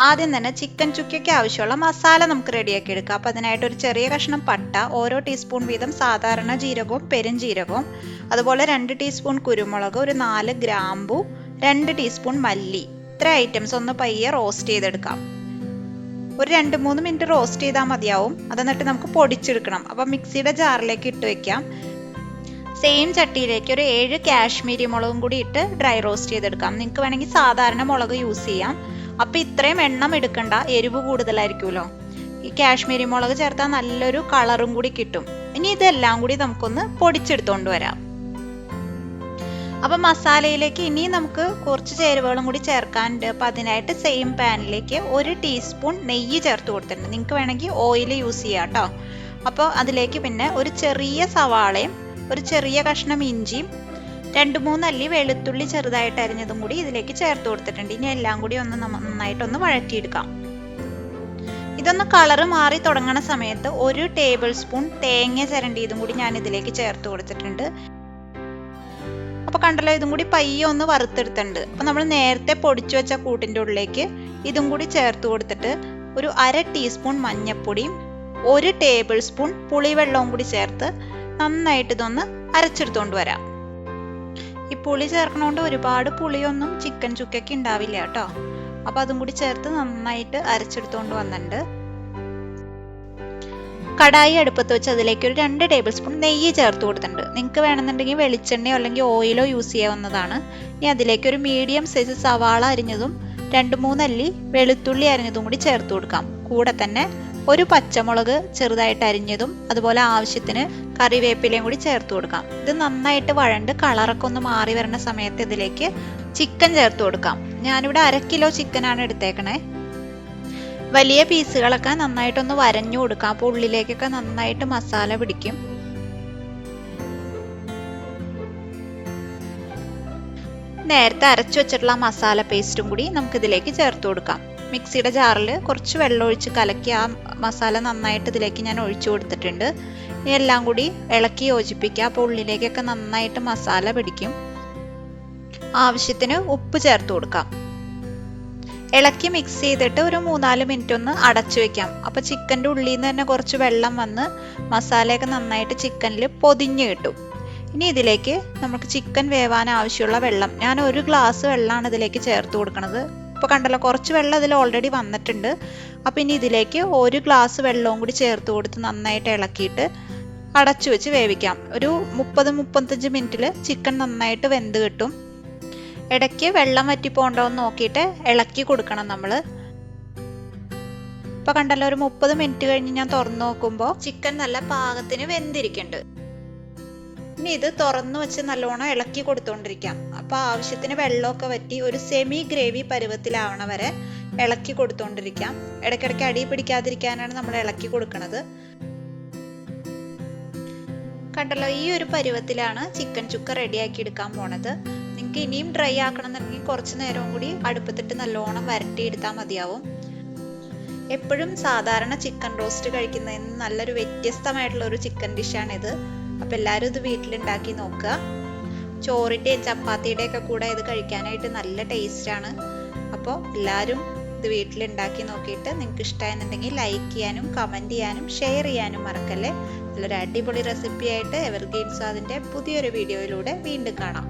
ആദ്യം തന്നെ ചിക്കൻ ചുക്കയ്ക്ക് ആവശ്യമുള്ള മസാല നമുക്ക് റെഡിയാക്കി എടുക്കാം. അപ്പോൾ അതിനായിട്ട് ഒരു ചെറിയ കഷ്ണം പട്ട, ഓരോ ടീസ്പൂൺ വീതം സാധാരണ ജീരകവും പെരുംജീരകവും, അതുപോലെ 2 ടീസ്പൂൺ കുരുമുളക്, ഒരു 4 ഗ്രാമ്പു, 2 ടീസ്പൂൺ മല്ലി. ഇത്ര ഐറ്റംസ് ഒന്ന് പയ്യെ റോസ്റ്റ് ചെയ്തെടുക്കാം. ഒരു 2-3 മിനിറ്റ് റോസ്റ്റ് ചെയ്താൽ മതിയാവും. അതെന്നിട്ട് നമുക്ക് പൊടിച്ചെടുക്കണം. അപ്പം മിക്സിയുടെ ജാറിലേക്ക് ഇട്ട് വെക്കാം. സെയിം ചട്ടിയിലേക്ക് ഒരു 7 കാശ്മീരി മുളകും കൂടി ഇട്ട് ഡ്രൈ റോസ്റ്റ് ചെയ്തെടുക്കാം. നിങ്ങൾക്ക് വേണമെങ്കിൽ സാധാരണ മുളക് യൂസ് ചെയ്യാം. അപ്പം ഇത്രയും എണ്ണം എടുക്കണ്ട, എരിവ് കൂടുതലായിരിക്കുമല്ലോ. ഈ കാശ്മീരി മുളക് ചേർത്താൽ നല്ലൊരു കളറും കൂടി കിട്ടും. ഇനി ഇതെല്ലാം കൂടി നമുക്കൊന്ന് പൊടിച്ചെടുത്തോണ്ട് വരാം. അപ്പം മസാലയിലേക്ക് ഇനി നമുക്ക് കുറച്ച് ചേരുവകളും കൂടി ചേർക്കാനുണ്ട്. അപ്പം അതിനായിട്ട് സെയിം പാനിലേക്ക് 1 ടീസ്പൂൺ നെയ്യ് ചേർത്ത് കൊടുത്തിട്ടുണ്ട്. നിങ്ങൾക്ക് വേണമെങ്കിൽ ഓയിൽ യൂസ് ചെയ്യാം കേട്ടോ. അപ്പോൾ അതിലേക്ക് പിന്നെ ഒരു ചെറിയ സവാളയും ഒരു ചെറിയ കഷ്ണം ഇഞ്ചിയും 2-3 അല്ലി വെളുത്തുള്ളി ചെറുതായിട്ട് അരിഞ്ഞതും കൂടി ഇതിലേക്ക് ചേർത്ത് കൊടുത്തിട്ടുണ്ട്. ഇനി എല്ലാം കൂടി ഒന്ന് നന്നായിട്ടൊന്ന് വഴറ്റിയെടുക്കാം. ഇതൊന്ന് കളറ് മാറി തുടങ്ങുന്ന സമയത്ത് 1 ടേബിൾ സ്പൂൺ തേങ്ങ ചിരണ്ടിയതും കൂടി ഞാൻ ഇതിലേക്ക് ചേർത്ത് കൊടുത്തിട്ടുണ്ട്. അപ്പോൾ കണ്ടല്ലോ, ഇതും കൂടി പയ്യെ ഒന്ന് വറുത്തെടുത്തിട്ടുണ്ട്. അപ്പോൾ നമ്മൾ നേരത്തെ പൊടിച്ചു വെച്ച കൂട്ടിൻ്റെ ഉള്ളിലേക്ക് ഇതും കൂടി ചേർത്ത് കൊടുത്തിട്ട് ഒരു 1/2 ടീസ്പൂൺ മഞ്ഞൾപ്പൊടിയും 1 ടേബിൾ സ്പൂൺ പുളിവെള്ളവും കൂടി ചേർത്ത് നന്നായിട്ട് ഇതൊന്ന് അരച്ചെടുത്തോണ്ട് വരാം. ഈ പുളി ചേർക്കണോണ്ട് ഒരുപാട് പുളിയൊന്നും ചിക്കൻ ചുക്കയ്ക്ക് ഉണ്ടാവില്ല കേട്ടോ. അപ്പം അതും കൂടി ചേർത്ത് നന്നായിട്ട് അരച്ചെടുത്തോണ്ട് വന്നിട്ടുണ്ട്. കടായി അടുപ്പത്ത് വെച്ച് അതിലേക്ക് ഒരു 2 ടേബിൾ സ്പൂൺ നെയ്യ് ചേർത്ത് കൊടുത്തിട്ടുണ്ട്. നിങ്ങൾക്ക് വേണമെന്നുണ്ടെങ്കിൽ വെളിച്ചെണ്ണയോ അല്ലെങ്കിൽ ഓയിലോ യൂസ് ചെയ്യാവുന്നതാണ്. ഇനി അതിലേക്ക് ഒരു മീഡിയം സൈസ് സവാള അരിഞ്ഞതും 2-3 അല്ലി വെളുത്തുള്ളി അരിഞ്ഞതും കൂടി ചേർത്ത് കൊടുക്കാം. കൂടെ തന്നെ ഒരു പച്ചമുളക് ചെറുതായിട്ട് അരിഞ്ഞതും അതുപോലെ ആവശ്യത്തിന് കറിവേപ്പിലയും കൂടി ചേർത്ത് കൊടുക്കാം. ഇത് നന്നായിട്ട് വഴണ്ട് കളറൊക്കെ ഒന്ന് മാറി വരുന്ന സമയത്ത് ഇതിലേക്ക് ചിക്കൻ ചേർത്ത് കൊടുക്കാം. ഞാനിവിടെ 1/2 കിലോ ചിക്കനാണ് എടുത്തേക്കണേ. വലിയ പീസുകളൊക്കെ നന്നായിട്ടൊന്ന് വരഞ്ഞു കൊടുക്കാം. അപ്പോൾ ഉള്ളിലേക്കൊക്കെ നന്നായിട്ട് മസാല പിടിക്കും. നേരത്തെ അരച്ചു വെച്ചിട്ടുള്ള മസാല പേസ്റ്റും കൂടി നമുക്ക് ഇതിലേക്ക് ചേർത്ത് കൊടുക്കാം. മിക്സിയുടെ ജാറിൽ കുറച്ച് വെള്ളം ഒഴിച്ച് കലക്കി ആ മസാല നന്നായിട്ട് ഇതിലേക്ക് ഞാൻ ഒഴിച്ചു കൊടുത്തിട്ടുണ്ട്. ഇനി എല്ലാം കൂടി ഇളക്കി യോജിപ്പിക്കുക. അപ്പോൾ ഉള്ളിലേക്കൊക്കെ നന്നായിട്ട് മസാല പിടിക്കും. ആവശ്യത്തിന് ഉപ്പ് ചേർത്ത് കൊടുക്കാം. ഇളക്കി മിക്സ് ചെയ്തിട്ട് ഒരു 3-4 മിനിറ്റ് ഒന്ന് അടച്ചു വെക്കാം. അപ്പോൾ ചിക്കൻ്റെ ഉള്ളിൽ നിന്ന് തന്നെ കുറച്ച് വെള്ളം വന്ന് മസാലയൊക്കെ നന്നായിട്ട് ചിക്കനിൽ പൊതിഞ്ഞ് കിട്ടും. ഇനി ഇതിലേക്ക് നമുക്ക് ചിക്കൻ വേവാൻ ആവശ്യമുള്ള വെള്ളം, ഞാൻ 1 ഗ്ലാസ് വെള്ളമാണ് ഇതിലേക്ക് ചേർത്ത് കൊടുക്കുന്നത്. ഇപ്പോൾ കണ്ടല്ലോ, കുറച്ച് വെള്ളം ഇതിൽ ഓൾറെഡി വന്നിട്ടുണ്ട്. അപ്പം ഇനി ഇതിലേക്ക് 1 ഗ്ലാസ് വെള്ളവും കൂടി ചേർത്ത് കൊടുത്ത് നന്നായിട്ട് ഇളക്കിയിട്ട് അടച്ചു വെച്ച് വേവിക്കാം. ഒരു 30-35 മിനിറ്റിൽ ചിക്കൻ നന്നായിട്ട് വെന്ത് കിട്ടും. ഇടയ്ക്ക് വെള്ളം വറ്റിപ്പോണ്ടോ എന്ന് നോക്കിയിട്ട് ഇളക്കി കൊടുക്കണം നമ്മൾ. ഇപ്പോൾ കണ്ടല്ലോ, ഒരു 30 മിനിറ്റ് കഴിഞ്ഞ് ഞാൻ തുറന്നു നോക്കുമ്പോൾ ചിക്കൻ നല്ല പാകത്തിന് വെന്തിരിക്കുന്നുണ്ട്. ഇനി ഇത് തുറന്നു വെച്ച് നല്ലോണം ഇളക്കി കൊടുത്തോണ്ടിരിക്കാം. അപ്പോൾ ആവശ്യത്തിന് വെള്ളമൊക്കെ വറ്റി ഒരു സെമി ഗ്രേവി പരുവത്തിലാവണ വരെ ഇളക്കി കൊടുത്തോണ്ടിരിക്കാം. ഇടയ്ക്കിടയ്ക്ക് അടി പിടിക്കാതിരിക്കാനാണ് നമ്മൾ ഇളക്കി കൊടുക്കുന്നത്. കണ്ടല്ലോ, ഈ ഒരു പരുവത്തിലാണ് ചിക്കൻ ചുക്ക റെഡിയാക്കി എടുക്കാൻ പോണത്. നിങ്ങൾക്ക് ഇനിയും ഡ്രൈ ആക്കണമെന്നുണ്ടെങ്കിൽ കുറച്ച് നേരവും കൂടി അടുപ്പത്തിട്ട് നല്ലോണം വരട്ടിയെടുത്താൽ മതിയാവും. എപ്പോഴും സാധാരണ ചിക്കൻ റോസ്റ്റ് കഴിക്കുന്നതിന് നല്ലൊരു വ്യത്യസ്തമായിട്ടുള്ള ഒരു ചിക്കൻ ഡിഷാണിത്. അപ്പം എല്ലാവരും ഇത് വീട്ടിലുണ്ടാക്കി നോക്കുക. ചോറിൻ്റെയും ചപ്പാത്തിയുടെയൊക്കെ കൂടെ ഇത് കഴിക്കാനായിട്ട് നല്ല ടേസ്റ്റാണ്. അപ്പോൾ എല്ലാവരും ഇത് വീട്ടിലുണ്ടാക്കി നോക്കിയിട്ട് നിങ്ങൾക്ക് ഇഷ്ടമായെന്നുണ്ടെങ്കിൽ ലൈക്ക് ചെയ്യാനും കമൻറ്റ് ചെയ്യാനും ഷെയർ ചെയ്യാനും മറക്കല്ലേ. നല്ലൊരു അടിപൊളി റെസിപ്പി ആയിട്ട് എവർഗ്രീൻ സ്വാദിൻ്റെ പുതിയൊരു വീഡിയോയിലൂടെ വീണ്ടും കാണാം.